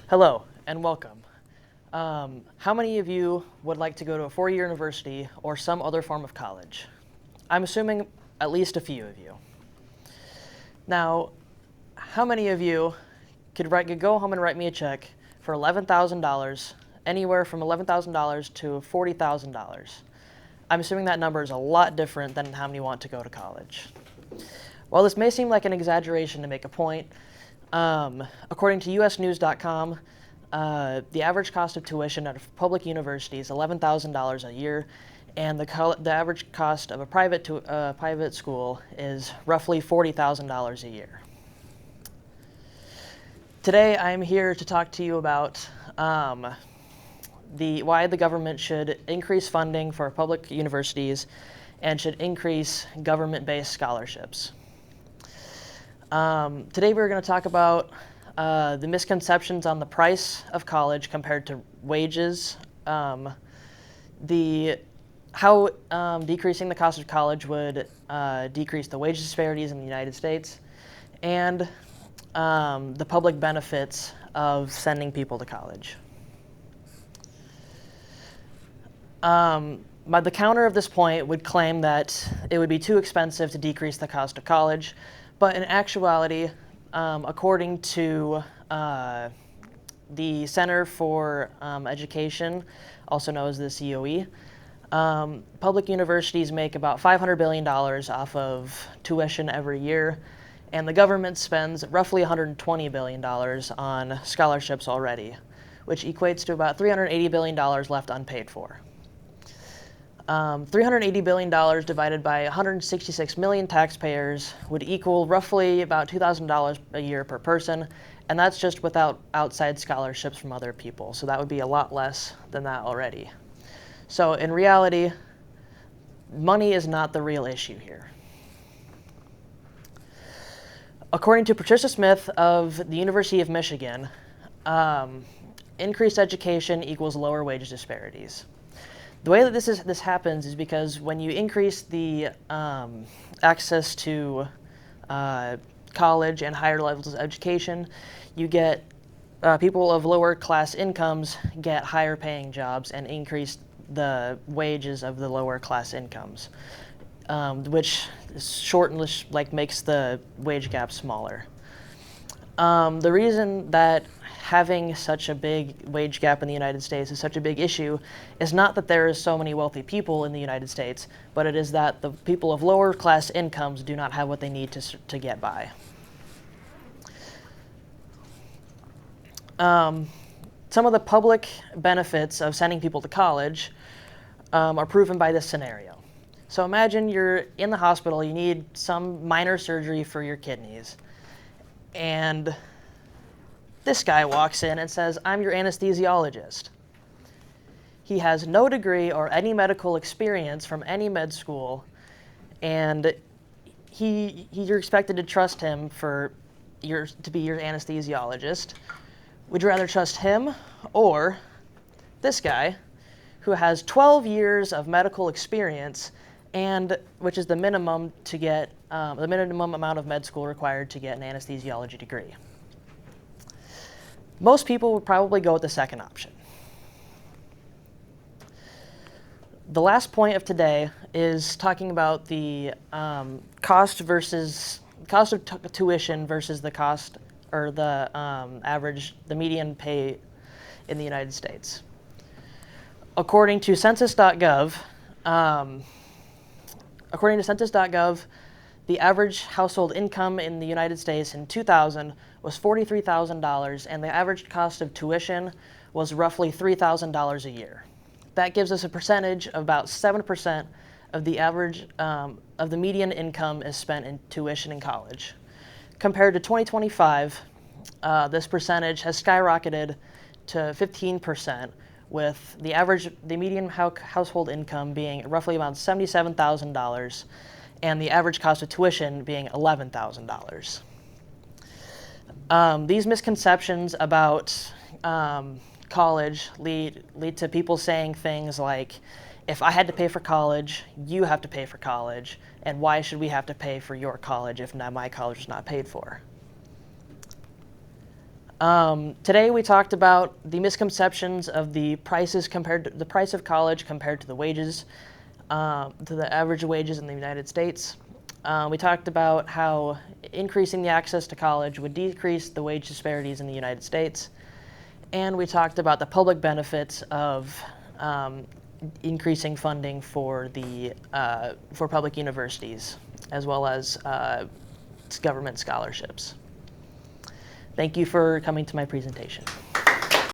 Hello and welcome. How many of you would like to go to a four-year university or some other form of college? I'm assuming at least a few of you. Now, how many of you could go home and write me a check for $11,000, anywhere from $11,000 to $40,000? I'm assuming that number is a lot different than how many want to go to college. While this may seem like an exaggeration to make a point, according to usnews.com, the average cost of tuition at a public university is $11,000 a year, and the average cost of a private school is roughly $40,000 a year. Today, I'm here to talk to you about why the government should increase funding for public universities and should increase government-based scholarships. Today we're going to talk about the misconceptions on the price of college compared to wages, how decreasing the cost of college would decrease the wage disparities in the United States, and the public benefits of sending people to college. The counter of this point would claim that it would be too expensive to decrease the cost of college, but in actuality, according to the Center for Education, also known as the COE, public universities make about $500 billion off of tuition every year, and the government spends roughly $120 billion on scholarships already, which equates to about $380 billion left unpaid for. $380 billion divided by 166 million taxpayers would equal roughly about $2,000 a year per person, and that's just without outside scholarships from other people, so that would be a lot less than that already. So in reality, money is not the real issue here. According to Patricia Smith of the University of Michigan, increased education equals lower wage disparities. The way that this happens is because when you increase the access to college and higher levels of education, you get people of lower class incomes get higher paying jobs and increase the wages of the lower class incomes, which makes the wage gap smaller. The reason that having such a big wage gap in the United States is such a big issue is not that there is so many wealthy people in the United States, but it is that the people of lower class incomes do not have what they need to get by. Some of the public benefits of sending people to college are proven by this scenario. So imagine you're in the hospital, you need some minor surgery for your kidneys, and this guy walks in and says, "I'm your anesthesiologist." He has no degree or any medical experience from any med school, and you're expected to trust him to be your anesthesiologist. Would you rather trust him or this guy who has 12 years of medical experience, and which is the minimum to get the minimum amount of med school required to get an anesthesiology degree? Most people would probably go with the second option. The last point of today is talking about the cost of tuition versus the cost or the median pay in the United States. According to census.gov, the average household income in the United States in 2000 was $43,000, and the average cost of tuition was roughly $3,000 a year. That gives us a percentage of about 7% of the average of the median income is spent in tuition in college. Compared to 2025, this percentage has skyrocketed to 15%, with the median household income being roughly about $77,000, and the average cost of tuition being $11,000. These misconceptions about college lead to people saying things like, if I had to pay for college, you have to pay for college, and why should we have to pay for your college if my college is not paid for? Today we talked about the misconceptions of the prices compared to the price of college compared to the wages, to the average wages in the United States. We talked about how increasing the access to college would decrease the wage disparities in the United States. And we talked about the public benefits of increasing funding for public universities, as well as government scholarships. Thank you for coming to my presentation.